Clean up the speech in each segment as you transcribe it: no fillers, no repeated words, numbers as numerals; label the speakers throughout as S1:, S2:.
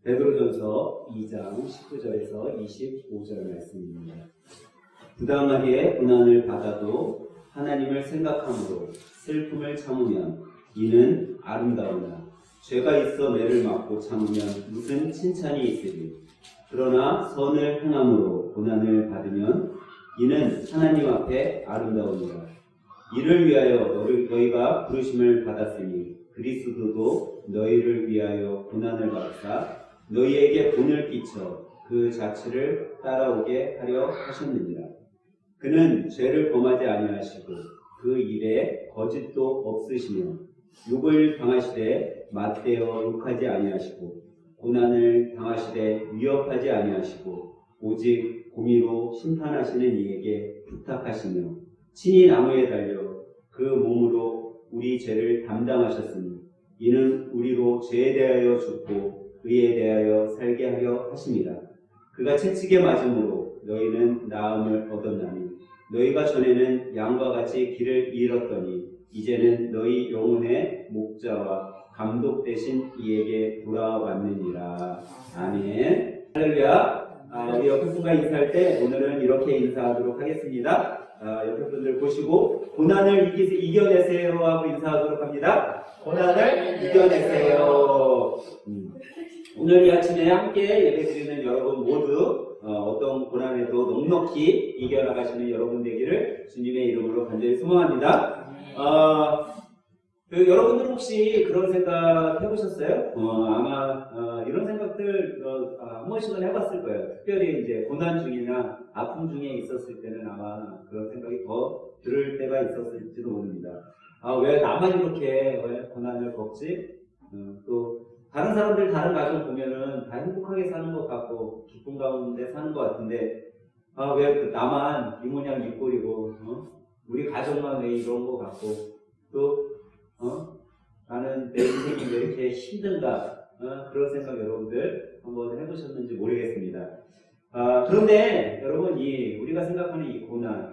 S1: 베드로전서 2장 19절에서 25절 말씀입니다. 부당하게 고난을 받아도 하나님을 생각함으로 슬픔을 참으면 이는 아름다우나 죄가 있어 매를 맞고 참으면 무슨 칭찬이 있으리. 그러나 선을 행함으로 고난을 받으면 이는 하나님 앞에 아름다우니라. 이를 위하여 너희가 부르심을 받았으니 그리스도도 너희를 위하여 고난을 받사 너희에게 본을 끼쳐 그 자취를 따라오게 하려 하셨느니라. 그는 죄를 범하지 아니하시고 그 일에 거짓도 없으시며 욕을 당하시되 맞대어 욕하지 아니하시고 고난을 당하시되 위협하지 아니하시고 오직 공의로 심판하시는 이에게 부탁하시며 친히 나무에 달려 그 몸으로 우리 죄를 담당하셨으니 이는 우리로 죄에 대하여 죽고 의에 대하여 살게 하려 하십니다. 그가 채찍에 맞음으로 너희는 나음을 얻었나니 너희가 전에는 양과 같이 길을 잃었더니 이제는 너희 영혼의 목자와 감독 되신 이에게 돌아왔느니라. 아멘. 할렐루야. 우리 옆에 분과 인사할 때 오늘은 이렇게 인사하도록 하겠습니다. 옆에 분들 보시고 고난을 이겨내세요 하고 인사하도록 합니다. 고난을 이겨내세요. 오늘 이 아침에 함께 예배드리는 여러분 모두 어떤 고난에도 넉넉히 이겨나가시는 여러분 되기를 주님의 이름으로 간절히 소망합니다. 여러분들 혹시 그런 생각 해보셨어요? 아마 이런 생각들 한 번씩은 해봤을 거예요. 특별히 이제 고난 중이나 아픔 중에 있었을 때는 아마 그런 생각이 더 들을 때가 있었을지도 모릅니다. 왜 나만 이렇게 왜 고난을 겪지? 또 다른 사람들 다른 가정 보면은 다 행복하게 사는 것 같고 기쁨 가운데 사는 것 같은데 왜 나만 이 모양 이 꼴이고 우리 가정만 왜 이런 것 같고 또 나는 내 인생이 왜 이렇게 힘든가 그런 생각 여러분들 한번 해보셨는지 모르겠습니다. 그런데 여러분 우리가 생각하는 이 고난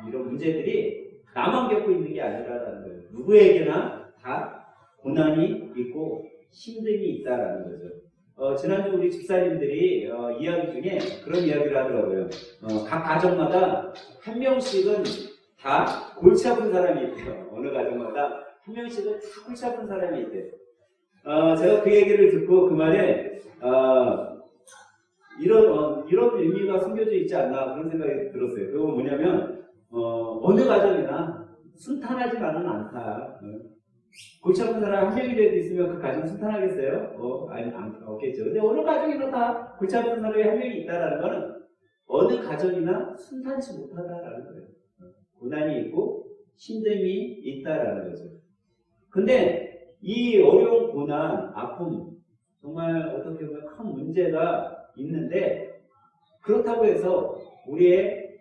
S1: 이런 문제들이 나만 겪고 있는 게 아니라는 거예요. 누구에게나 다 고난이 있고 힘듦이 있다라는 거죠. 지난주 우리 집사님들이 이야기 중에 그런 이야기를 하더라고요. 각 가정마다 한 명씩은 다 골치 아픈 사람이 있대요. 어느 가정마다 한 명씩은 다 골치 아픈 사람이 있대요. 제가 그 얘기를 듣고 그 말에 이런 의미가 숨겨져 있지 않나 그런 생각이 들었어요. 그건 뭐냐면 어느 가정이나 순탄하지만은 않다. 골치 아픈 사람 한 명이라도 있으면 그 가정 순탄하겠어요? 없겠죠. 근데 어느 가정이나 다 골치 아픈 사람이 한 명이 있다라는 거는 어느 가정이나 순탄치 못하다라는 거예요. 고난이 있고 힘듦이 있다라는 거죠. 근데 이 어려운 고난, 아픔, 정말 어떻게 보면 큰 문제가 있는데 그렇다고 해서 우리의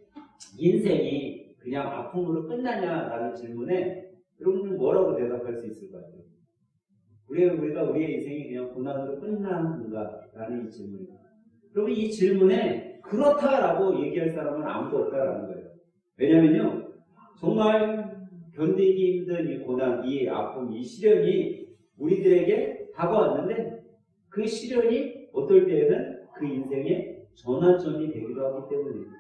S1: 인생이 그냥 아픔으로 끝나냐라는 질문에 여러분은 뭐라고 대답할 수 있을 것 같아요? 우리가 우리의 인생이 그냥 고난으로 끝나는가라는 이 질문입니다. 여러분 이 질문에 그렇다라고 얘기할 사람은 아무도 없다라는 거예요. 왜냐면요, 정말 견디기 힘든 이 고난, 이 아픔, 이 시련이 우리들에게 다가왔는데 그 시련이 어떨 때에는 그 인생의 전환점이 되기도 하기 때문입니다.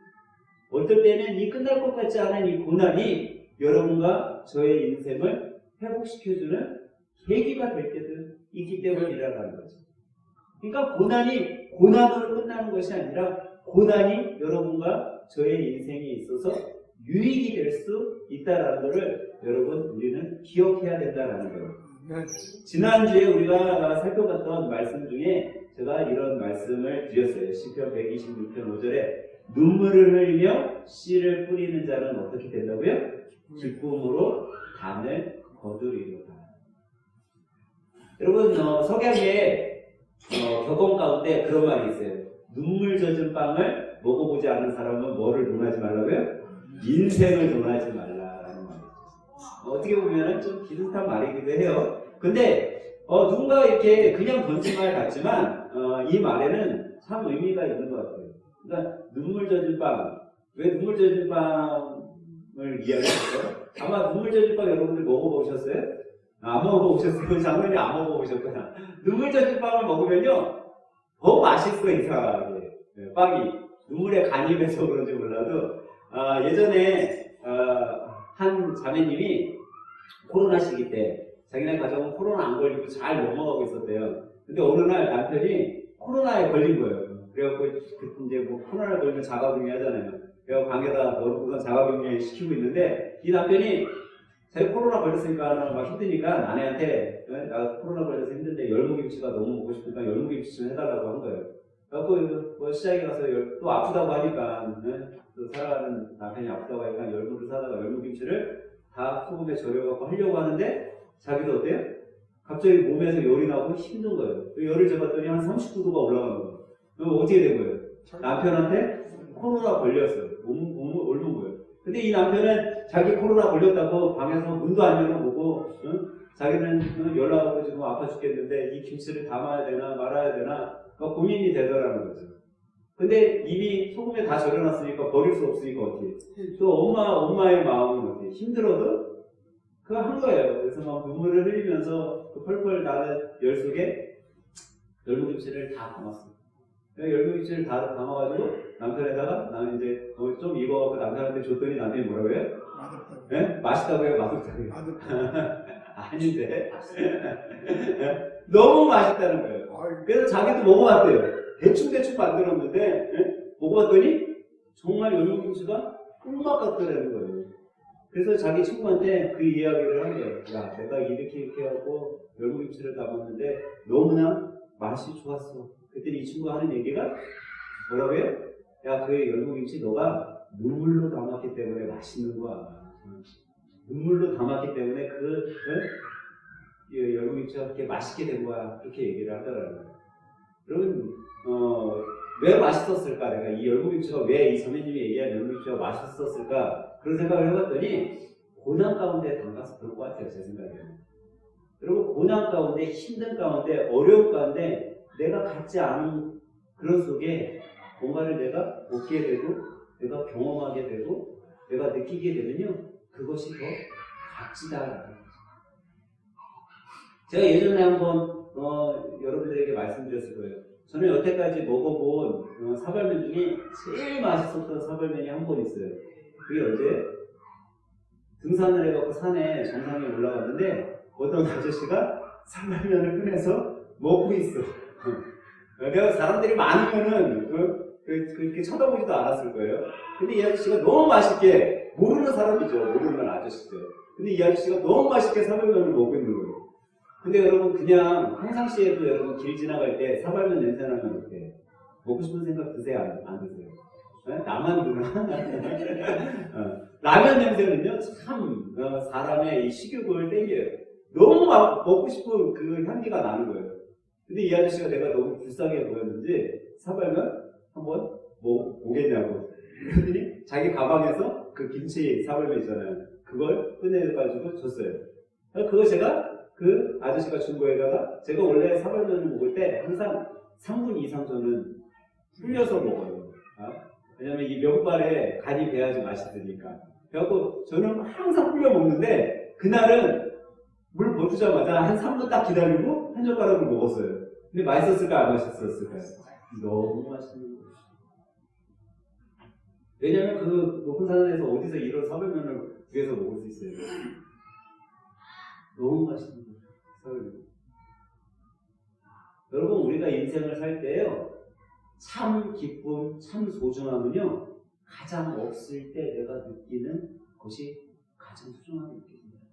S1: 어떨 때는 이 끝날 것 같지 않은 이 고난이 여러분과 저의 인생을 회복시켜주는 계기가 될 때도 있기 때문이라는 거죠. 그러니까 고난이 고난으로 끝나는 것이 아니라 고난이 여러분과 저의 인생에 있어서 유익이 될 수 있다는 것을 여러분 우리는 기억해야 된다는 거예요. 지난주에 우리가 살펴봤던 말씀 중에 제가 이런 말씀을 드렸어요. 시편 126편 5절에 눈물을 흘리며 씨를 뿌리는 자는 어떻게 된다고요? 기쁨으로 단을 거두리로다. 여러분 석양의 격언 가운데 그런 말이 있어요. 눈물 젖은 빵을 먹어보지 않은 사람은 뭐를 논하지 말라고요? 인생을 논하지 말라라는 말이죠. 어떻게 보면 좀 비슷한 말이기도 해요. 근데 누군가 이렇게 그냥 던진 말 같지만 이 말에는 참 의미가 있는 것 같아요. 그러니까 눈물 젖은 빵, 왜 눈물 젖은 빵을 이야기했어요? 아마 눈물 젖은 빵 여러분들 먹어보셨어요? 안 먹어보셨어요? 장모님이 안 먹어보셨구나. 눈물 젖은 빵을 먹으면요 더 맛있어 이상하게. 빵이 눈물에 간이 배서 그런지 몰라도 예전에 한 자매님이 코로나 시기 때 자기네 가정은 코로나 안 걸리고 잘 넘어가고 있었대요. 근데 어느 날 남편이 코로나에 걸린 거예요. 그래갖고 이제 뭐 코로나에 걸리면 자가격리 하잖아요. 그래서 방에다 넣어놓고서 자가격리 시키고 있는데 이 남편이 자기 코로나 걸렸으니까 막 힘드니까 아내한테 나 코로나 걸려서 힘든데 열무김치가 너무 먹고 싶으니까 열무김치 좀 해달라고 한 거예요. 그래갖고 뭐 시장에 가서 또 아프다고 하니까 또 살아가는 남편이 아프다고 하니까 열무를 사다가 열무김치를 다 소금에 절여갖고 하려고 하는데 자기도 어때요? 갑자기 몸에서 열이 나고 힘든 거예요. 열을 재봤더니 한 39도가 올라간 거예요. 그럼 어떻게 된 거예요? 남편한테 코로나 걸렸어요. 몸을 앓는 거예요. 근데 이 남편은 자기 코로나 걸렸다고 방에서 문도 안 열어보고 자기는 연락하고 지금 아파 죽겠는데 이 김치를 담아야 되나 말아야 되나 고민이 되더라는 거죠. 근데 이미 소금에 다 절여놨으니까 버릴 수 없으니까 어떻게 또 엄마의 마음은 어떻게 힘들어도 그거 한 거예요. 그래서 막 눈물을 흘리면서 그 펄펄 나는 열 속에 열무김치를 다 담았어요. 열무김치를 다 담아가지고 남편에다가 나는 이제 좀 익어갖고 남편한테 줬더니 남편이 뭐라고 해요?
S2: 맛없다고.
S1: 네? 맛있다고 해요? 맛없다고 해요? 아닌데 너무 맛있다는 거예요. 그래서 자기도 먹어봤대요. 대충 만들었는데 먹어봤더니 정말 열무김치가 꿀맛 같더라는 거예요. 그래서 자기 친구한테 그 이야기를 한 거예요. 야, 내가 이렇게 하고 열무김치를 담았는데 너무나 맛이 좋았어. 그랬더니 이 친구가 하는 얘기가 뭐라고 해요? 야, 그 열무김치 너가 눈물로 담았기 때문에 맛있는 거야. 눈물로 담았기 때문에 그 열무김치가 그렇게 맛있게 된 거야. 그렇게 얘기를 하더라고요. 그러면 왜 맛있었을까? 내가 이 열무김치가 왜 이 선배님이 얘기한 열무김치가 맛있었을까? 그런 생각을 해봤더니 고난 가운데 담가서 그런 것 같아요. 제 생각에는. 그리고 고난 가운데, 힘든 가운데, 어려움 가운데 내가 갖지 않은 그런 속에 뭔가를 내가 얻게 되고 내가 경험하게 되고 내가 느끼게 되면요, 그것이 더 값지다라는 거죠. 제가 예전에 한번 여러분들에게 말씀드렸을 거예요. 저는 여태까지 먹어본 사발면 중에 제일 맛있었던 사발면이 한 번 있어요. 그게 언제? 등산을 해갖고 산에 정상에 올라갔는데 어떤 아저씨가 사발면을 꺼내서 먹고 있어. 내가 사람들이 많으면은 그렇게 쳐다보지도 않았을 거예요. 근데 이 아저씨가 너무 맛있게, 모르는 사람이죠. 모르는 아저씨들. 근데 이 아저씨가 너무 맛있게 사발면을 먹고 있는 거예요. 근데 여러분 그냥 평상시에도 여러분 길 지나갈 때 사발면 냄새 나면 어떻게 먹고 싶은 생각 드세요? 안 드세요? 네? 나만 드나? 라면 냄새는요 참 사람의 이 식욕을 땡겨요. 너무 막 먹고 싶은 그 향기가 나는 거예요. 근데 이 아저씨가 내가 너무 불쌍해 보였는지 사발면 한번 오겠냐고 그랬더니 자기 가방에서 그 김치 사발면 있잖아요. 그걸 꺼내가지고 줬어요. 그거 제가 그 아저씨가 준 거에다가 제가 원래 사발면을 먹을 때 항상 3분 이상 저는 불려서 먹어요. 왜냐면 이 면발에 간이 배야지 맛있으니까. 그래갖고 저는 항상 불려 먹는데 그날은 물 부어주자마자 한 3분 딱 기다리고 한 젓가락을 먹었어요. 근데 맛있었을까 안 맛있었을까요? 너무 맛있는 거예요. 왜냐면 그 높은 산에서 어디서 이런 사발면을 구해서 먹을 수 있어요. 너무 맛있는 거예요. 여러분 우리가 인생을 살 때요 참 기쁨, 참 소중함은요 가장 없을 때 내가 느끼는 것이 가장 소중하게 느껴집니다.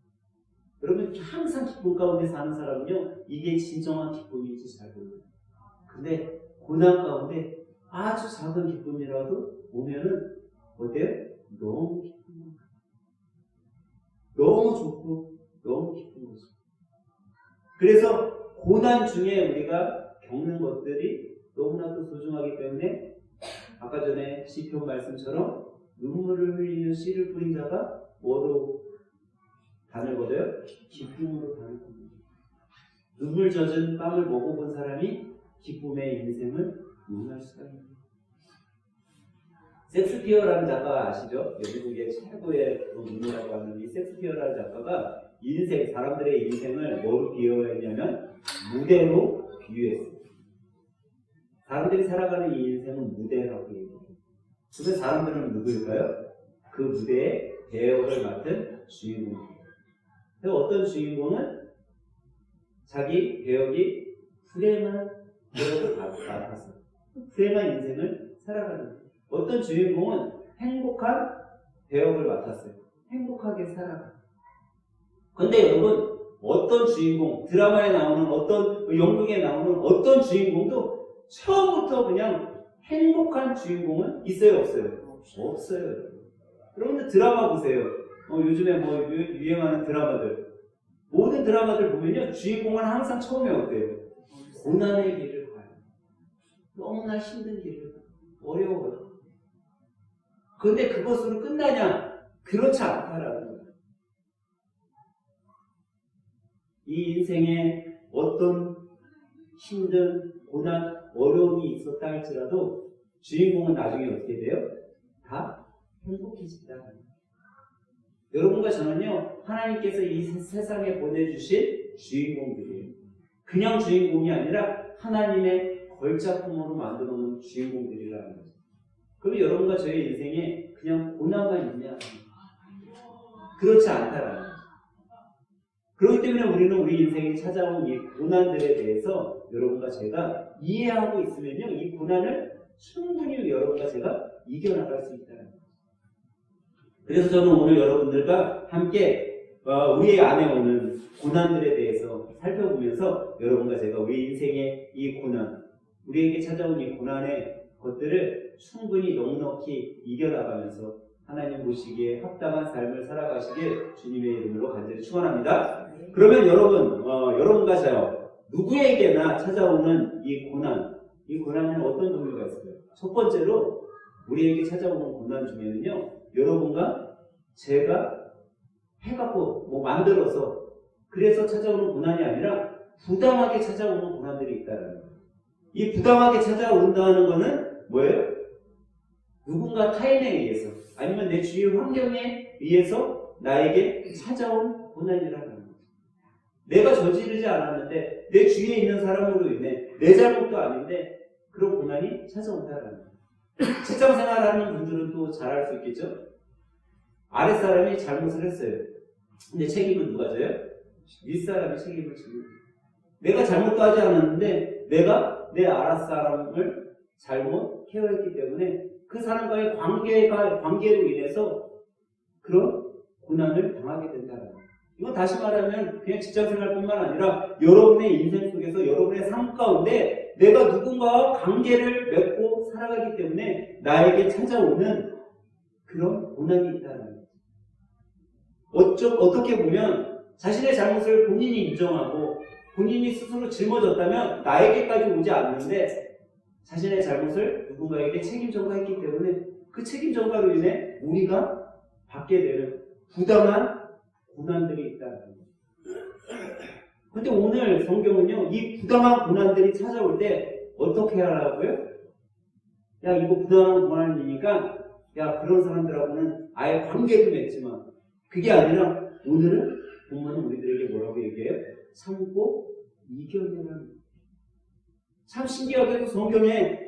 S1: 여러분 항상 기쁨 가운데 사는 사람은요 이게 진정한 기쁨인지 잘 몰라요. 근데 고난 가운데 아주 작은 기쁨이라도 오면은 어때요? 너무 기쁜 거예요. 너무 좋고 너무 기쁜 거죠. 그래서 고난 중에 우리가 겪는 것들이 너무나도 소중하기 때문에 아까 전에 시편 말씀처럼 눈물을 흘리며 씨를 뿌린 자가 뭐로 단을 거둬요? 기쁨으로 단을 겁니다. 눈물 젖은 빵을 먹어본 사람이 기쁨의 인생을 누릴 수가 있는 거예요. 섹스피어라는 작가가 아시죠? 미국의 최고의 문호라고 하는 이 섹스피어라는 작가가 인생, 사람들의 인생을 뭐로 비유했냐면 무대로 비유했어요. 사람들이 살아가는 이 인생은 무대라고 얘기해요. 근데 사람들은 누구일까요? 그 무대의 배역을 맡은 주인공이에요. 어떤 주인공은 자기 배역이 불행한 배역을 맡았어요. 불행한 인생을 살아가는 거예요. 어떤 주인공은 행복한 배역을 맡았어요. 행복하게 살아가요. 근데 여러분, 어떤 주인공, 드라마에 나오는 어떤, 연극에 나오는 어떤 주인공도 처음부터 그냥 행복한 주인공은 있어요, 없어요? 없어요. 여러분들 드라마 보세요. 요즘에 뭐 유행하는 드라마들. 모든 드라마들 보면요, 주인공은 항상 처음에 어때요? 고난의 길을 가요. 너무나 힘든 길을 가요. 어려워요. 그런데 그것으로 끝나냐? 그렇지 않다라는 거예요. 이 인생에 어떤 힘든 고난, 어려움이 있었다 할지라도 주인공은 나중에 어떻게 돼요? 다 행복해진다. 여러분과 저는요, 하나님께서 이 세상에 보내주신 주인공들이에요. 그냥 주인공이 아니라 하나님의 걸작품으로 만들어 놓은 주인공들이라는 거죠. 그럼 여러분과 저의 인생에 그냥 고난만 있냐? 그렇지 않다라는 거죠. 그렇기 때문에 우리는 우리 인생에 찾아온 이 고난들에 대해서 여러분과 제가 이해하고 있으면요, 이 고난을 충분히 여러분과 제가 이겨나갈 수 있다는 거죠. 그래서 저는 오늘 여러분들과 함께 우리 안에 오는 고난들에 대해서 살펴보면서 여러분과 제가 우리 인생의 이 고난, 우리에게 찾아온 이 고난의 것들을 충분히 넉넉히 이겨나가면서 하나님 보시기에 합당한 삶을 살아가시길 주님의 이름으로 간절히 축원합니다. 그러면 여러분과 저요, 누구에게나 찾아오는 이 고난에는 어떤 종류가 있을까요? 첫 번째로 우리에게 찾아오는 고난 중에는요, 여러분과 제가 해갖고 만들어서 그래서 찾아오는 고난이 아니라 부당하게 찾아오는 고난들이 있다는 거예요. 이 부당하게 찾아온다는 거는 뭐예요? 누군가 타인에 의해서 아니면 내 주위 환경에 의해서 나에게 찾아온 고난이라는 거예요. 내가 저지르지 않았는데 내 주위에 있는 사람으로 인해 내 잘못도 아닌데 그런 고난이 찾아온다는 거예요. 직장 생활하는 분들은 또 잘 알 수 있겠죠? 아랫사람이 잘못을 했어요. 근데 책임은 누가 져요? 윗사람이 책임을 지고. 내가 잘못도 하지 않았는데 내가 내 아랫사람을 잘못 케어했기 때문에 그 사람과의 관계로 인해서 그런 고난을 당하게 된다는 거예요. 이건 다시 말하면 그냥 직장생활뿐만 아니라 여러분의 인생 속에서 여러분의 삶 가운데 내가 누군가와 관계를 맺고 살아가기 때문에 나에게 찾아오는 그런 고난이 있다는 거예요. 어떻게 보면 자신의 잘못을 본인이 인정하고 본인이 스스로 짊어졌다면 나에게까지 오지 않는데 자신의 잘못을 누군가에게 책임 전가했기 때문에 그 책임 전가로 인해 우리가 받게 되는 부당한 고난들이 있다는 거예요. 그런데 오늘 성경은요, 이 부당한 고난들이 찾아올 때 어떻게 하라고요? 야, 이거 부당한 고난이니까 야, 그런 사람들하고는 아예 관계도 맺지만 그게 아니라 오늘은 보면 우리들에게 뭐라고 얘기해요? 참고 이겨내라는 거예요. 참 신기하게도 성경에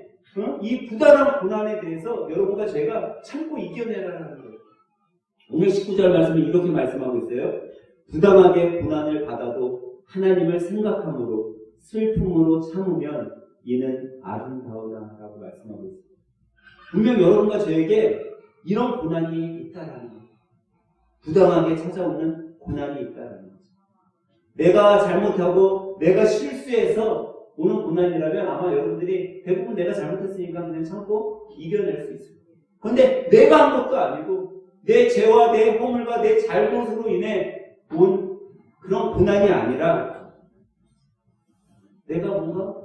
S1: 이 부당한 고난에 대해서 여러분과 제가 참고 이겨내라는 거예요. 오늘 19절 말씀은 이렇게 말씀하고 있어요. 부당하게 고난을 받아도 하나님을 생각함으로 슬픔으로 참으면 이는 아름다우다 라고 말씀하고 있어요. 분명 여러분과 저에게 이런 고난이 있다라는 거예요. 부당하게 찾아오는 고난이 있다라는 거죠. 내가 잘못하고 내가 실수해서 오는 고난이라면 아마 여러분들이 대부분 내가 잘못했으니까 그냥 참고 이겨낼 수 있어요. 그런데 내가 한 것도 아니고 내 죄와 내 허물과 내 잘못으로 인해 온 그런 고난이 아니라 내가 뭔가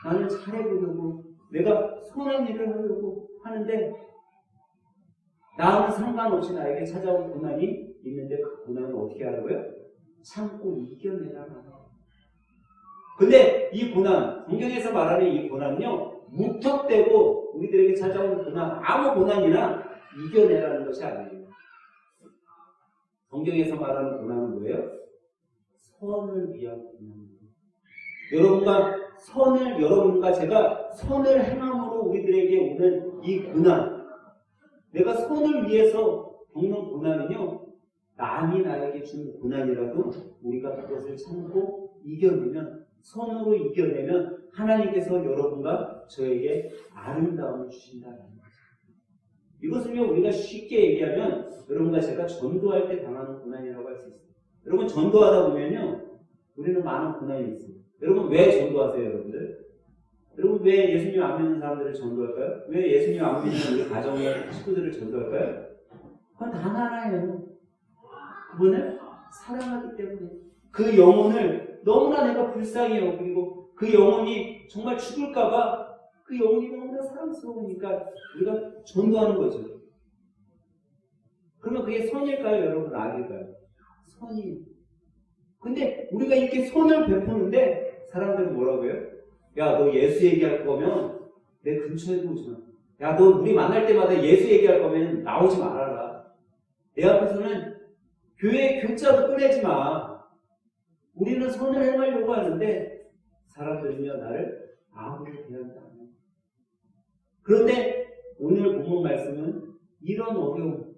S1: 나는 잘해보려고 내가 선한 일을 하려고 하는데 나하고 상관없이 나에게 찾아온 고난이 있는데 그 고난을 어떻게 하라고요? 참고 이겨내라는 거예요. 근데 이 고난, 성경에서 말하는 이 고난은요, 무턱대고 우리들에게 찾아온 고난, 아무 고난이나 이겨내라는 것이 아니에요. 성경에서 말하는 고난은 뭐예요? 선을 위한 고난입니다. 여러분과 선을 여러분과 제가 선을 행함으로 우리들에게 오는 이 고난, 내가 선을 위해서 겪는 고난은요, 남이 나에게 준 고난이라도 우리가 그것을 참고 이겨내면, 선으로 이겨내면 하나님께서 여러분과 저에게 아름다움을 주신다는 거죠. 이것은요, 우리가 쉽게 얘기하면 여러분과 제가 전도할 때 당하는 고난이라고 할 수 있어요. 여러분, 전도하다 보면요, 우리는 많은 고난이 있어요. 여러분, 왜 전도하세요, 여러분들? 여러분, 왜 예수님 안 믿는 사람들을 전도할까요? 왜 예수님 안 믿는 우리 가정의 식구들을 전도할까요? 그건 단 하나예요. 그분을 사랑하기 때문에. 그 영혼을 너무나 내가 불쌍히 여기고 그 영혼이 정말 죽을까봐 그 영혼이 너무나 사랑스러우니까 우리가 전도하는 거죠. 그러면 그게 선일까요? 여러분, 악일까요? 선이. 근데 우리가 이렇게 선을 베푸는데 사람들은 뭐라고 해요? 야, 너 예수 얘기할 거면 내 근처에도 오지 마. 야, 너 우리 만날 때마다 예수 얘기할 거면 나오지 말아라. 내 앞에서는 교회 교자도 꺼내지 마. 우리는 선을 행하려고 하는데 사람들은요, 나를 악으로 대한다. 그런데 오늘 본문 말씀은 이런 어려움,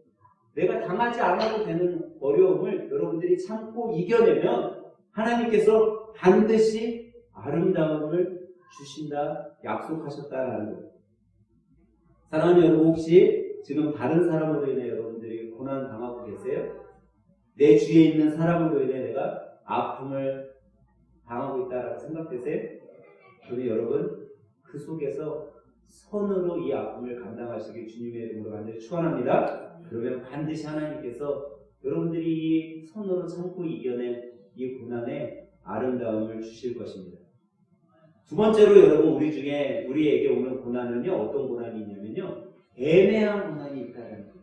S1: 내가 당하지 않아도 되는 어려움을 여러분들이 참고 이겨내면 하나님께서 반드시 아름다움을 주신다, 약속하셨다라는 거예요. 사랑하는 여러분, 혹시 지금 다른 사람으로 인해 여러분들이 고난 당하고 계세요? 내 주위에 있는 사람으로 인해 내가 아픔을 당하고 있다라고 생각되세요? 그러면 여러분, 그 속에서 선으로 이 아픔을 감당하시길 주님의 이름으로 간절히 축원합니다. 그러면 반드시 하나님께서 여러분들이 이 선으로 참고 이겨낸 이 고난에 아름다움을 주실 것입니다. 두 번째로 여러분, 우리에게 오는 고난은요, 어떤 고난이 있냐면요, 애매한 고난이 있다는 거예요.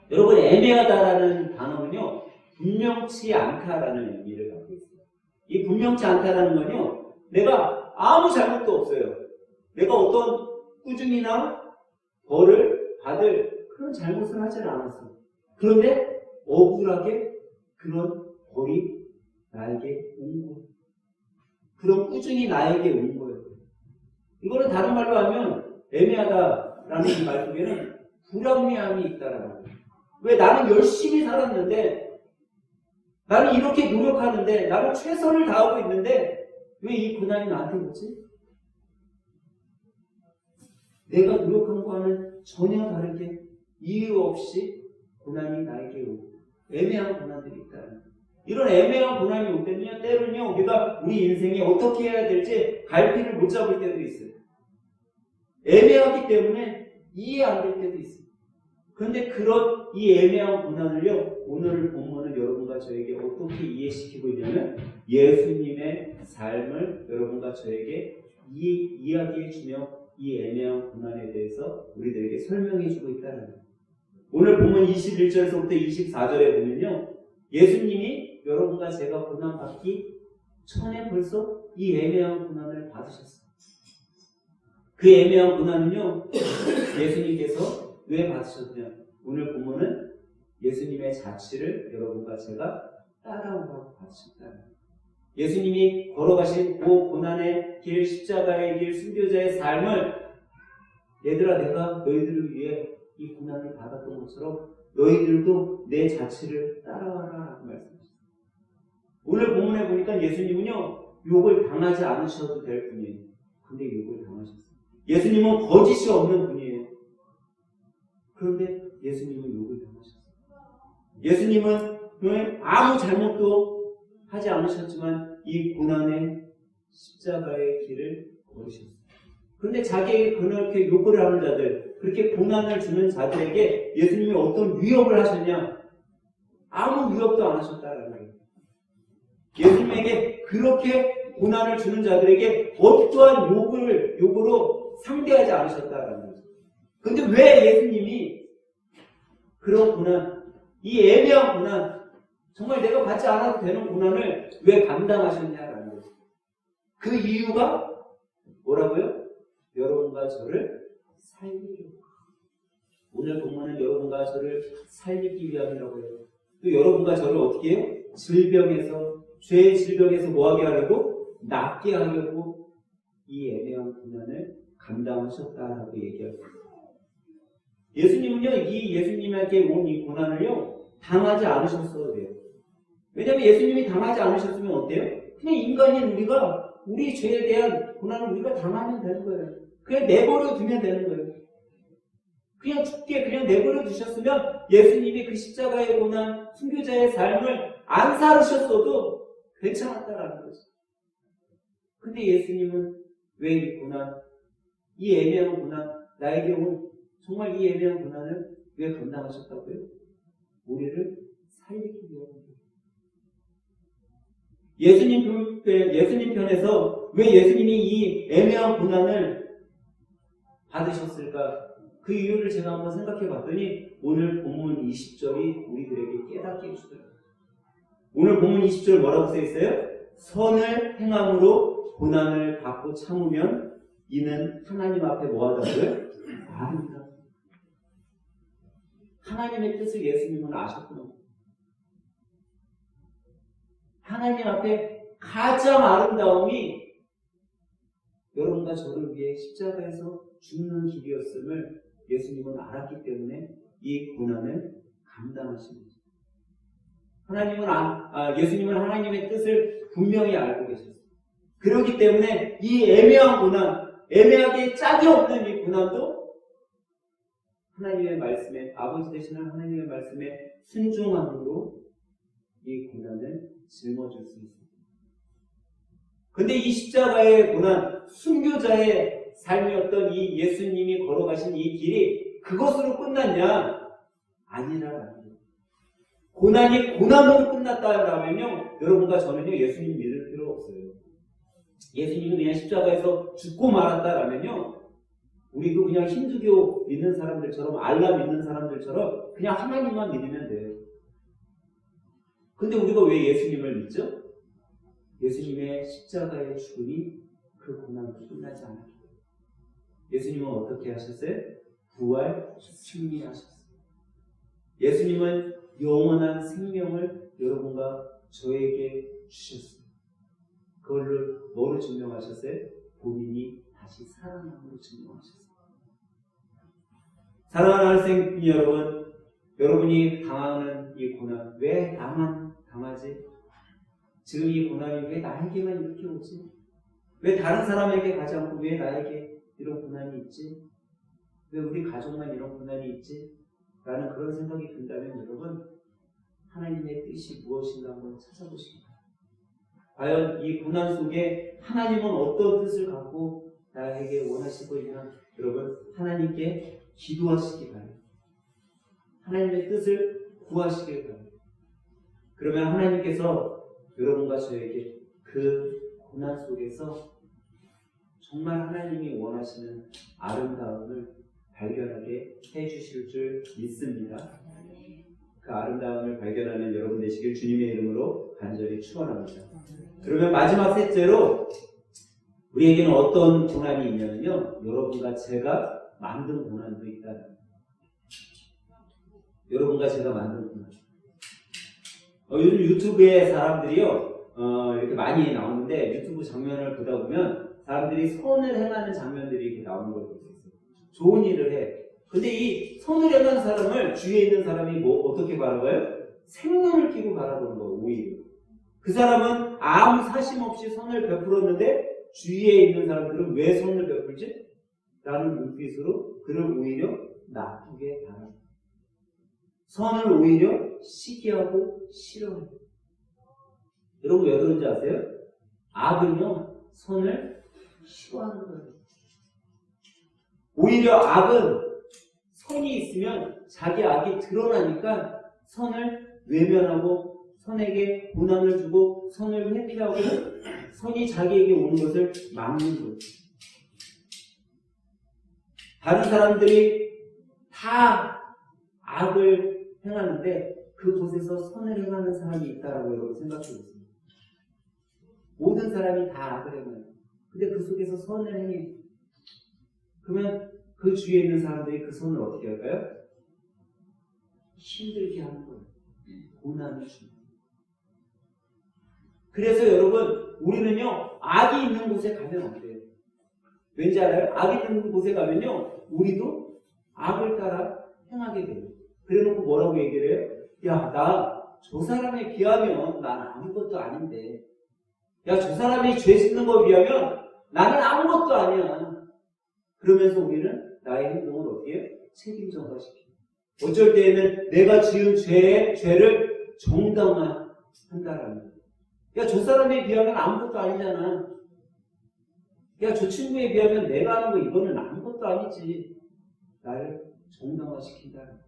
S1: 여러분, 애매하다라는 단어는요, 분명치 않다라는 의미를 갖고 있어요. 이 분명치 않다라는 건요, 내가 아무 잘못도 없어요. 내가 어떤 꾸중이나 벌을 받을 그런 잘못을 하지 않았어요. 그런데 억울하게 그런 벌이 나에게 온 거예요. 그런 꾸중이 나에게 온 거예요. 이거는 다른 말로 하면 애매하다라는 이 말 속에는 불합리함이 있다라는 거예요. 왜 나는 열심히 살았는데, 나는 이렇게 노력하는데, 나는 최선을 다하고 있는데 왜 이 고난이 나한테 오지? 내가 노력한 거와는 전혀 다르게 이유 없이 고난이 나에게 오고 애매한 고난들이 있다는 거예요. 이런 애매한 고난이 올 때는요, 때로는요, 우리가 우리 인생에 어떻게 해야 될지 갈피를 못 잡을 때도 있어요. 애매하기 때문에 이해 안 될 때도 있어요. 그런데 그런 이 애매한 고난을요, 오늘 본문은 여러분과 저에게 어떻게 이해시키고 있냐면 예수님의 삶을 여러분과 저에게 이야기해주며 이 애매한 고난에 대해서 우리들에게 설명해주고 있다는 거예요. 오늘 본문 21절에서부터 24절에 보면요, 예수님이 여러분과 제가 고난받기 전에 벌써 이 애매한 고난을 받으셨어요. 그 애매한 고난은요, 예수님께서 왜 받으셨냐? 오늘 본문은 예수님의 자취를 여러분과 제가 따라오라고 받으셨다는 거예요. 예수님이 걸어가신 그 고난의 길, 십자가의 길, 순교자의 삶을 얘들아, 내가 너희들을 위해 이 고난을 받았던 것처럼 너희들도 내 자취를 따라와라 라고 말씀하셨어요. 오늘 본문에 보니까 예수님은요, 욕을 당하지 않으셔도 될 분이에요. 근데 욕을 당하셨어요. 예수님은 거짓이 없는 분이에요. 그런데 예수님은 욕을 당하셨어요. 예수님은 아무 잘못도 하지 않으셨지만 이 고난의 십자가의 길을 걸으셨어요. 그런데 자기에게 그렇게 욕을 하는 자들, 그렇게 고난을 주는 자들에게 예수님이 어떤 위협을 하셨냐? 아무 위협도 안 하셨다라는 거예요. 예수님에게 그렇게 고난을 주는 자들에게 어떠한 욕으로 상대하지 않으셨다라는 거죠. 근데 왜 예수님이 그런 고난, 이 애매한 고난, 정말 내가 받지 않아도 되는 고난을 왜 감당하셨냐라는 거죠. 그 이유가 뭐라고요? 여러분과 저를 살리려고. 오늘 본문은 여러분과 저를 살리기 위함이라고 해요. 또 여러분과 저를 어떻게 해요? 질병에서, 죄의 질병에서 뭐하게 하려고? 낫게 하려고 이 애매한 고난을 감당하셨다라고 얘기합니다. 예수님은요, 이 예수님에게 온 이 고난을요, 당하지 않으셨어도 돼요. 왜냐하면 예수님이 당하지 않으셨으면 어때요? 그냥 인간인 우리가 우리 죄에 대한 고난을 우리가 당하면 되는 거예요. 그냥 내버려 두면 되는 거예요. 그냥 죽게 그냥 내버려 두셨으면 예수님이 그 십자가의 고난, 순교자의 삶을 안 살으셨어도 괜찮았다라는 거죠. 근데 예수님은 왜 이 고난, 이 애매한 고난, 나에게 온 정말 이 애매한 고난을 왜 감당하셨다고요? 우리를 살리기 위함입니다. 예수님 편에서 왜 예수님이 이 애매한 고난을 받으셨을까? 그 이유를 제가 한번 생각해 봤더니 오늘 본문 20절이 우리들에게 깨닫게 해주더라고요. 오늘 본문 20절 뭐라고 써 있어요? 선을 행함으로 고난을 받고 참으면 이는 하나님 앞에 뭐하다고요? 아름다. 하나님의 뜻을 예수님은 아셨구나. 하나님 앞에 가장 아름다움이 여러분과 저를 위해 십자가에서 죽는 길이었음을 예수님은 알았기 때문에 이 고난을 감당하신 거죠. 예수님은 하나님의 뜻을 분명히 알고 계셨어요. 그렇기 때문에 이 애매한 고난, 애매하게 짝이 없는 이 고난도 하나님의 말씀에, 아버지 되시는 하나님의 말씀에 순종함으로 이 고난을 짊어질 수 있습니다. 근데 이 십자가의 고난, 순교자의 삶이었던 이 예수님이 걸어가신 이 길이 그것으로 끝났냐? 아니라는 거예요. 고난이 고난으로 끝났다라면요, 여러분과 저는요, 예수님 믿을 필요 없어요. 예수님은 그냥 십자가에서 죽고 말았다라면요, 우리도 그냥 힌두교 믿는 사람들처럼, 알라 믿는 사람들처럼 그냥 하나님만 믿으면 돼요. 근데 우리가 왜 예수님을 믿죠? 예수님의 십자가의 죽음이 그 고난으로 끝나지 않았기 때문에. 예수님은 어떻게 하셨어요? 부활, 승리하셨어요. 예수님은 영원한 생명을 여러분과 저에게 주셨어요. 그걸로 뭐로 증명하셨어요? 본인이 다시 살아남으로 증명하셨어요. 사랑하는 학생 여러분, 여러분이 당하는 이 고난, 왜 나만 당하지? 지금 이 고난이 왜 나에게만 이렇게 오지? 왜 다른 사람에게 가지 않고 왜 나에게 이런 고난이 있지? 왜 우리 가족만 이런 고난이 있지? 라는 그런 생각이 든다면 여러분, 하나님의 뜻이 무엇인가 한번 찾아보시기 바랍니다. 과연 이 고난 속에 하나님은 어떤 뜻을 갖고 나에게 원하시고 있나? 여러분, 하나님께 기도하시기 바랍니다. 하나님의 뜻을 구하시길 바랍니다. 그러면 하나님께서 여러분과 저에게 그 고난 속에서 정말 하나님이 원하시는 아름다움을 발견하게 해주실 줄 믿습니다. 그 아름다움을 발견하는 여러분 되시길 주님의 이름으로 간절히 축원합니다. 그러면 마지막 셋째로 우리에게는 어떤 고난이 있냐면요, 여러분과 제가 만든 고난도 있다는 거예요. 여러분과 제가 만든 고난. 요즘 유튜브에 사람들이요, 이렇게 많이 나오는데 유튜브 장면을 보다 보면 사람들이 선을 행하는 장면들이 이렇게 나오는 걸 볼 수 있어요. 좋은 일을 해. 근데 이 선을 행한 사람을 주위에 있는 사람이 어떻게 바라봐요? 생명을 끼고 바라보는 거예요, 오히려. 그 사람은 아무 사심 없이 선을 베풀었는데 주위에 있는 사람들은 왜 선을 베풀지? 라는 눈빛으로 그를 오히려 나쁘게 바라봅니다. 선을 오히려 시기하고 싫어해요. 여러분 왜 그런지 아세요? 악은요, 선을 싫어하는 거예요. 오히려 악은 선이 있으면 자기 악이 드러나니까 선을 외면하고 선에게 고난을 주고 선을 회피하고 선이 자기에게 오는 것을 막는 거예요. 다른 사람들이 다 악을 행하는데 그곳에서 선을 행하는 사람이 있다라고 여러분 생각해 보세요. 모든 사람이 다 악을 행해요. 근데 그 속에서 선을 행해. 그러면 그 주위에 있는 사람들이 그 선을 어떻게 할까요? 힘들게 하는 거예요. 고난을 주는 거예요. 그래서 여러분, 우리는요, 악이 있는 곳에 가면 안 돼요. 왠지 알아요? 악이 있는 곳에 가면요, 우리도 악을 따라 행하게 돼요. 그래 놓고 뭐라고 얘기를 해요? 야, 나 저 사람에 비하면 난 아무것도 아닌데. 야, 저 사람이 죄 짓는 거에 비하면 나는 아무것도 아니야. 그러면서 우리는 나의 행동을 어떻게 해요? 책임전가시켜요. 어쩔 때에는 내가 지은 죄를 정당화한다라는 거예요. 야, 저 사람에 비하면 아무것도 아니잖아. 야, 저 친구에 비하면 내가 하는 거 이거는 아무것도 아니지. 나를 정당화시킨다는 거예요.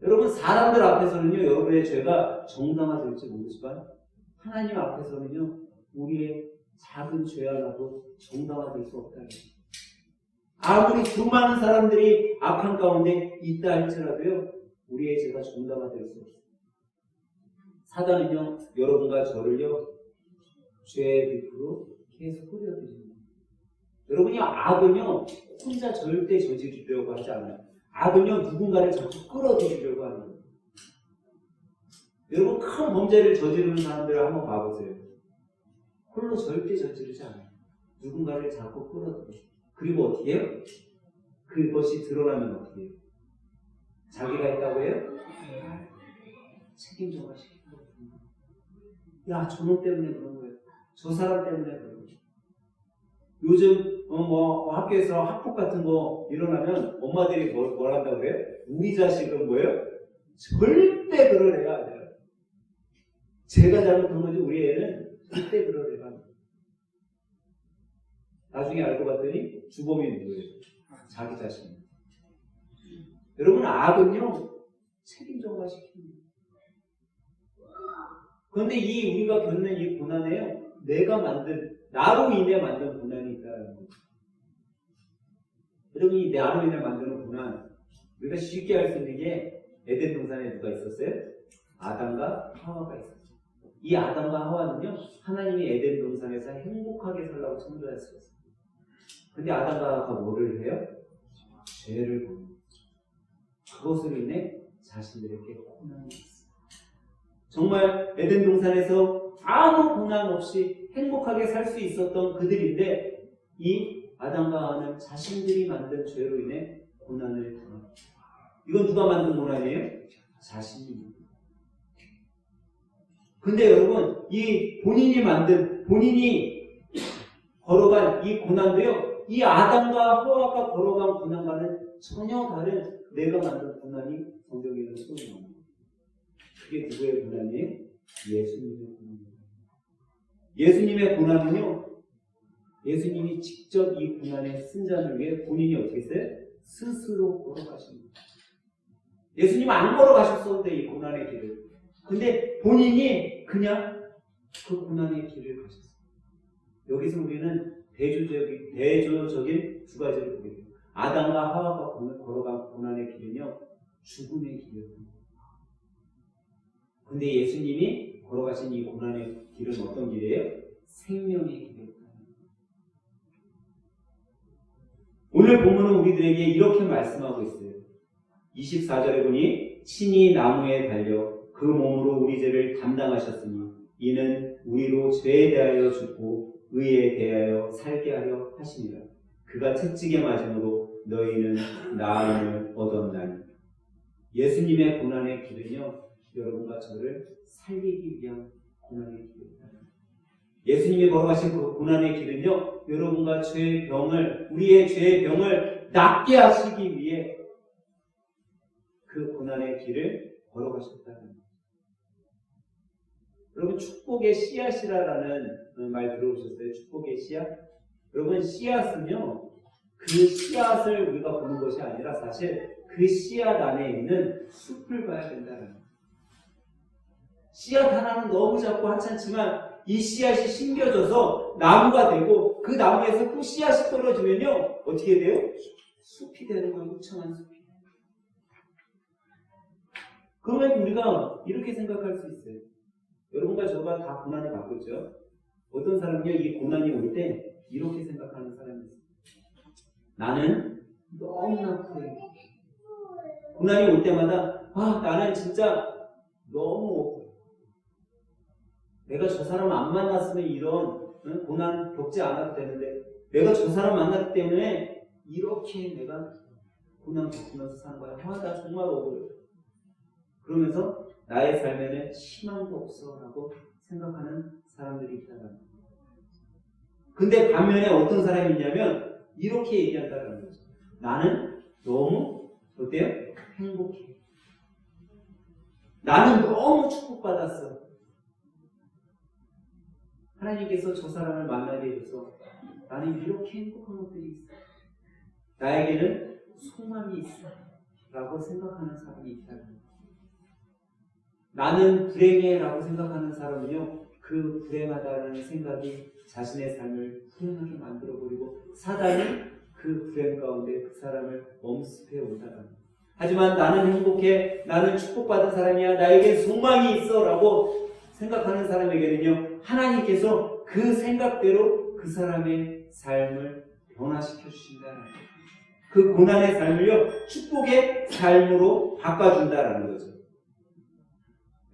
S1: 여러분, 사람들 앞에서는요, 여러분의 죄가 정당화될지 모르지만 하나님 앞에서는요, 우리의 작은 죄 하나도 정당화될 수 없다는 거예요. 아무리 수많은 사람들이 악한 가운데 있다 할지라도요, 우리의 죄가 정당화될 수 없어요. 사단은요, 여러분과 저를요, 죄의 늪으로 계속 끌어들입니다. 여러분이 악은요, 혼자 절대 저지르려고 하지 않아요. 악은요, 누군가를 자꾸 끌어들이려고 하는 거예요. 여러분, 큰 범죄를 저지르는 사람들을 한번 봐보세요. 홀로 절대 저지르지 않아요. 누군가를 자꾸 끌어들여요. 그리고 어떻게 해요? 그것이 드러나면 어떻게 해요? 자기가 했다고 해요? 책임져가 시키는 거예요. 야, 저놈 때문에 그런 거예요. 저 사람 때문에 그런 거예요. 요즘 학교에서 학폭 같은 거 일어나면 엄마들이 뭘 한다고 해요? 우리 자식은 뭐예요? 절대 그럴 애가 아니라. 제가 잘못한 거지 우리 애는 절대 그럴 애가 아니라. 나중에 알고 봤더니 주범이 누구예요? 자기 자신입니다. 여러분, 악은요, 책임전가시킵니다. 그런데 우리가 겪는 이 고난에요, 나로 인해 만든 고난이 있다는 거예요. 여러분이 나로 인해 만드는 고난, 우리가 쉽게 알 수 있는 게 에덴 동산에 누가 있었어요? 아담과 하와가 있었어요. 이 아담과 하와는요, 하나님이 에덴 동산에서 행복하게 살라고 창조했어요. 근데 아담과 하와가 뭐를 해요? 죄를 범해요. 그것으로 인해 자신들에게 고난이 있어요. 정말 에덴 동산에서 아무 고난 없이 행복하게 살 수 있었던 그들인데, 이 아담과 하와는 자신들이 만든 죄로 인해 고난을 당합니다. 이건 누가 만든 고난이에요? 자신입니다. 근데 여러분, 이 본인이 걸어간 이 고난도요, 이 아담과 하와가 걸어간 고난과는 전혀 다른 내가 만든 고난이 성경에는 소개합니다. 그게 누구의 고난이에요? 예수님의 고난입니다. 예수님의 고난은요, 예수님이 직접 이 고난의 승자를 위해 본인이 어떻게 했어요? 스스로 걸어가십니다. 예수님은 안 걸어가셨어도 돼, 이 고난의 길을. 근데 본인이 그냥 그 고난의 길을 가셨어요. 여기서 우리는 대조적인 두 가지를 보게 돼요. 아담과 하와가 걸어간 고난의 길은요, 죽음의 길이었습니다. 근데 예수님이 걸어가신 이 고난의 길은 어떤 길이에요? 생명의 길이에요. 오늘 본문은 우리들에게 이렇게 말씀하고 있어요. 24절에 보니 친히 나무에 달려 그 몸으로 우리 죄를 담당하셨으니 이는 우리로 죄에 대하여 죽고 의에 대하여 살게 하려 하시니라. 그가 채찍에 맞음으로 너희는 나음을 얻었나니. 예수님의 고난의 길은요, 여러분과 저를 살리기 위한 고난의 길입니다. 예수님이 걸어가신 그 고난의 길은요, 여러분과 우리의 죄의 병을 낫게 하시기 위해 그 고난의 길을 걸어가셨다는 거예요. 여러분, 축복의 씨앗이라는 말 들어보셨어요? 축복의 씨앗? 여러분, 씨앗은요, 그 씨앗을 우리가 보는 것이 아니라 사실 그 씨앗 안에 있는 숲을 봐야 된다는 거예요. 씨앗 하나는 너무 작고 하찮지만 이 씨앗이 심겨져서 나무가 되고 그 나무에서 또 씨앗이 떨어지면요, 어떻게 돼요? 숲이 되는 거예요. 우청한 숲이. 그러면 우리가 이렇게 생각할 수 있어요. 여러분과 저가 다 고난을 받고 있죠. 어떤 사람은요, 이 고난이 올 때 이렇게 생각하는 사람이 있어요. 나는 너무나 그래. 고난이 올 때마다 나는 진짜 너무 내가 저 사람 안 만났으면 이런 고난 겪지 않아도 되는데 내가 저 사람 만났기 때문에 이렇게 내가 고난 겪으면서 사는 거야. 나 정말 억울해. 그러면서 나의 삶에는 희망도 없어 라고 생각하는 사람들이 있다는 거예요. 근데 반면에 어떤 사람이 있냐면 이렇게 얘기한다는 거죠. 나는 너무 어때요? 행복해. 나는 너무 축복받았어. 하나님께서 저 사람을 만나게 해줘서 나는 이렇게 행복한 것들이 있어. 나에게는 소망이 있어. 라고 생각하는 사람이 있다는 거예요. 나는 불행해 라고 생각하는 사람은요, 그 불행하다는 생각이 자신의 삶을 불행하게 만들어버리고 사단이 그 불행 가운데 그 사람을 엄습해 온다는 거예요. 하지만 나는 행복해, 나는 축복받은 사람이야, 나에게 소망이 있어 라고 생각하는 사람에게는요, 하나님께서 그 생각대로 그 사람의 삶을 변화시켜 주신다는 거예요. 그 고난의 삶을요, 축복의 삶으로 바꿔준다는 거죠.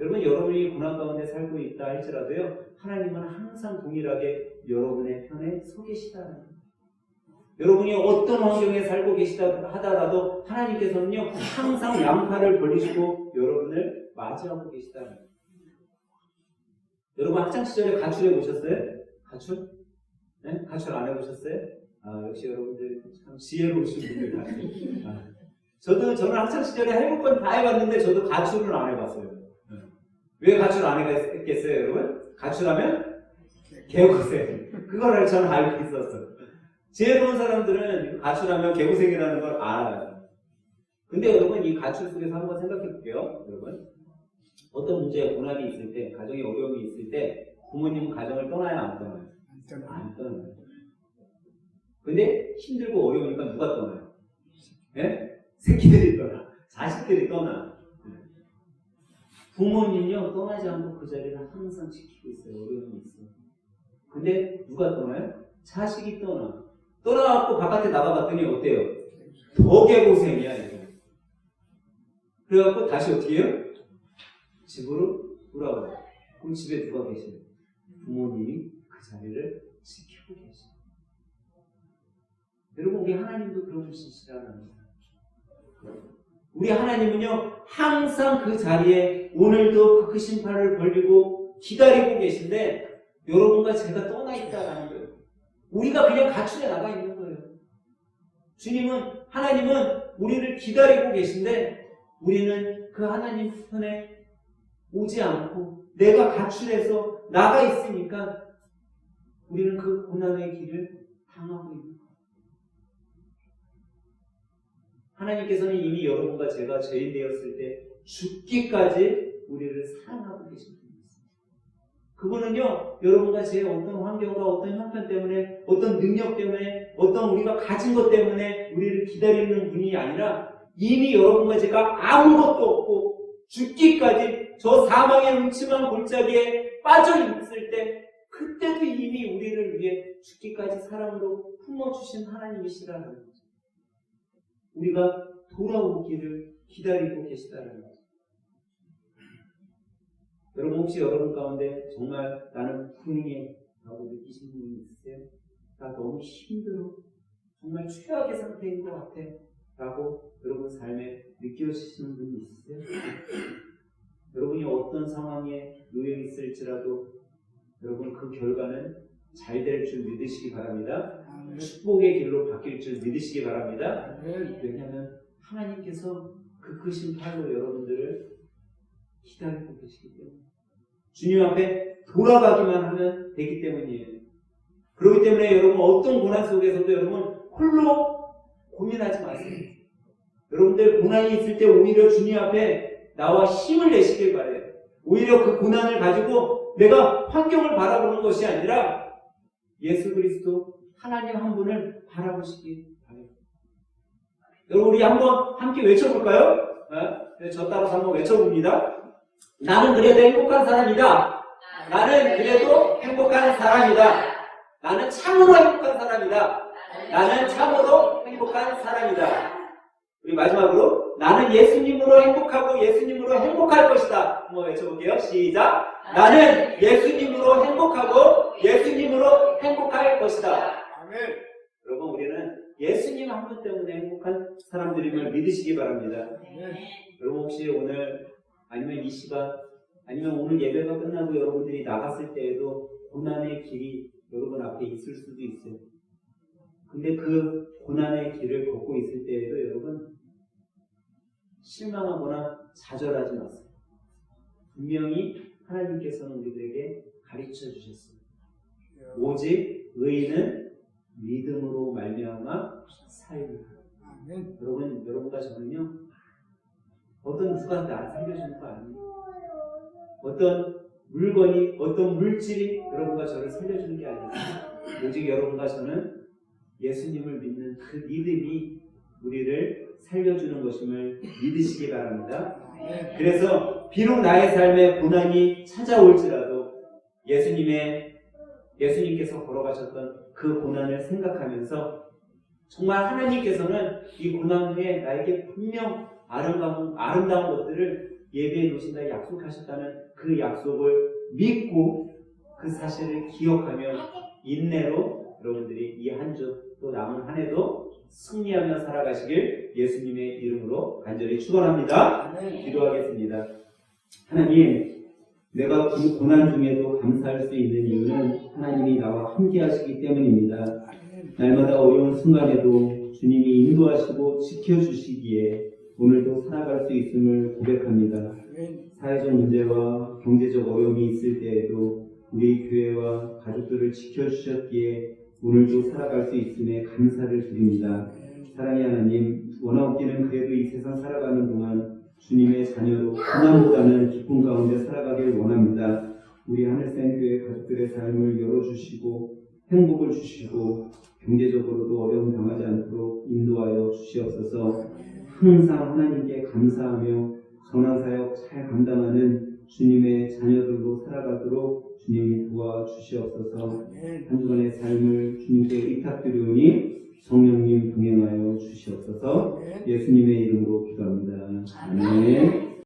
S1: 여러분, 여러분이 고난 가운데 살고 있다 할지라도요, 하나님은 항상 동일하게 여러분의 편에 서 계시다는 거예요. 여러분이 어떤 환경에 살고 계시다 하더라도 하나님께서는요, 항상 양팔을 벌리시고 여러분을 맞이하고 계시다는 거예요. 여러분 학창시절에 가출해 보셨어요? 가출? 네? 가출 안 해보셨어요? 역시 여러분들 참 지혜로우신 분들 같아요. 저는 학창시절에 해볼 건 다 해봤는데 저도 가출을 안 해봤어요. 왜 가출 안 했겠어요, 여러분? 가출하면 개고생. 그걸 저는 알고 있었어요. 지혜로운 사람들은 가출하면 개고생이라는 걸 알아요. 근데 여러분, 이 가출 속에서 한번 생각해 볼게요. 여러분, 어떤 문제에 고난이 있을 때, 가정에 어려움이 있을 때 부모님은 가정을 떠나요, 안 떠나요? 안 떠나요. 근데 힘들고 어려우니까 누가 떠나요? 네? 새끼들이 떠나, 자식들이 떠나. 부모님은요, 떠나지 않고 그 자리를 항상 지키고 있어요. 어려움이 있어요. 근데 누가 떠나요? 자식이 떠나. 떠나갖고 바깥에 나가봤더니 어때요? 더 개고생이야, 이거. 그래갖고 다시 어떻게 해요? 집으로 돌아와요. 그럼 집에 누가 계세요? 부모님이 그 자리를 지키고 계세요. 여러분, 우리 하나님도 그런 분이시라는 거예요. 우리 하나님은요, 항상 그 자리에 오늘도 그 심판을 벌리고 기다리고 계신데 여러분과 제가 떠나 있다라는 거예요. 우리가 그냥 가출해 나가 있는 거예요. 주님은, 하나님은 우리를 기다리고 계신데 우리는 그 하나님 편에 오지 않고 내가 가출해서 나가 있으니까 우리는 그 고난의 길을 당하고 있는 거예요. 하나님께서는 이미 여러분과 제가 죄인 되었을 때 죽기까지 우리를 사랑하고 계신 분이었습니다. 그분은요, 여러분과 제 어떤 환경과 어떤 형편 때문에, 어떤 능력 때문에, 어떤 우리가 가진 것 때문에 우리를 기다리는 분이 아니라 이미 여러분과 제가 아무것도 없고 죽기까지 저 사망의 음침한 골짜기에 빠져 있을 때 그때도 이미 우리를 위해 죽기까지 사랑으로 품어주신 하나님이시라는 거죠. 우리가 돌아오기를 기다리고 계시다는 거죠. 여러분, 혹시 여러분 가운데 정말 나는 불행해 라고 느끼시는 분이 있으세요? 나 너무 힘들어, 정말 최악의 상태인 것 같아 라고 여러분 삶에 느껴지시는 분이 있으세요? 여러분이 어떤 상황에 놓여 있을지라도 여러분 그 결과는 잘 될 줄 믿으시기 바랍니다. 축복의 길로 바뀔 줄 믿으시기 바랍니다. 왜냐하면 하나님께서 그 크신 팔로 여러분들을 기다리고 계시기 때문에, 주님 앞에 돌아가기만 하면 되기 때문이에요. 그렇기 때문에 여러분 어떤 고난 속에서도 여러분 홀로 고민하지 마세요. 여러분들 고난이 있을 때 오히려 주님 앞에 나와 힘을 내시길 바래요. 오히려 그 고난을 가지고 내가 환경을 바라보는 것이 아니라 예수 그리스도 하나님 한 분을 바라보시기 바랍니다. 여러분, 우리 한번 함께 외쳐볼까요? 네, 저 따라서 한번 외쳐봅니다. 나는 그래도 행복한 사람이다. 나는 그래도 행복한 사람이다. 나는 참으로 행복한 사람이다. 나는 참으로 행복한 사람이다. 우리 마지막으로 나는 예수님으로 행복하고 예수님으로 행복할 것이다. 한번 외쳐볼게요. 시작. 나는 예수님으로 행복하고 예수님으로 행복할 것이다.
S2: 아멘.
S1: 여러분 우리는 예수님 한 분 때문에 행복한 사람들임을 믿으시기 바랍니다. 여러분 혹시 오늘 아니면 이 시간 아니면 오늘 예배가 끝나고 여러분들이 나갔을 때에도 고난의 길이 여러분 앞에 있을 수도 있어요. 근데 그 고난의 길을 걷고 있을 때에도 여러분 실망하거나 좌절하지 마세요. 분명히 하나님께서는 우리들에게 가르쳐 주셨어요. 오직 의인은 믿음으로 말미암아 살리라. 여러분과 저는요, 어떤 누가 나 살려주는 거 아니에요. 어떤 물건이, 어떤 물질이 여러분과 저를 살려주는 게 아니에요. 오직 여러분과 저는 예수님을 믿는 그 믿음이 우리를 살려주는 것임을 믿으시기 바랍니다. 그래서 비록 나의 삶에 고난이 찾아올지라도 예수님께서 걸어가셨던 그 고난을 생각하면서 정말 하나님께서는 이 고난 후에 나에게 분명 아름다운 것들을 예배해 놓으신다 약속하셨다는 그 약속을 믿고 그 사실을 기억하며 인내로 여러분들이 이 한 주 또 남은 한 해도 승리하며 살아가시길 예수님의 이름으로 간절히 축원합니다. 기도하겠습니다. 하나님, 내가 그 고난 중에도 감사할 수 있는 이유는 하나님이 나와 함께 하시기 때문입니다. 날마다 어려운 순간에도 주님이 인도하시고 지켜주시기에 오늘도 살아갈 수 있음을 고백합니다. 사회적 문제와 경제적 어려움이 있을 때에도 우리 교회와 가족들을 지켜주셨기에 오늘도 살아갈 수 있음에 감사를 드립니다. 사랑의 하나님, 원하옵기는 그래도 이 세상 살아가는 동안 주님의 자녀로 고난보다는 기쁨 가운데 살아가길 원합니다. 우리 하늘샘 교회 가족들의 삶을 열어주시고 행복을 주시고 경제적으로도 어려움 당하지 않도록 인도하여 주시옵소서. 항상 하나님께 감사하며 선한사역 잘 감당하는 주님의 자녀들로 살아가도록 주님이 도와주시옵소서. 한 주간의 삶을 주님께 의탁드리오니 성령님 동행하여 주시옵소서. 예수님의 이름으로 기도합니다. 아멘.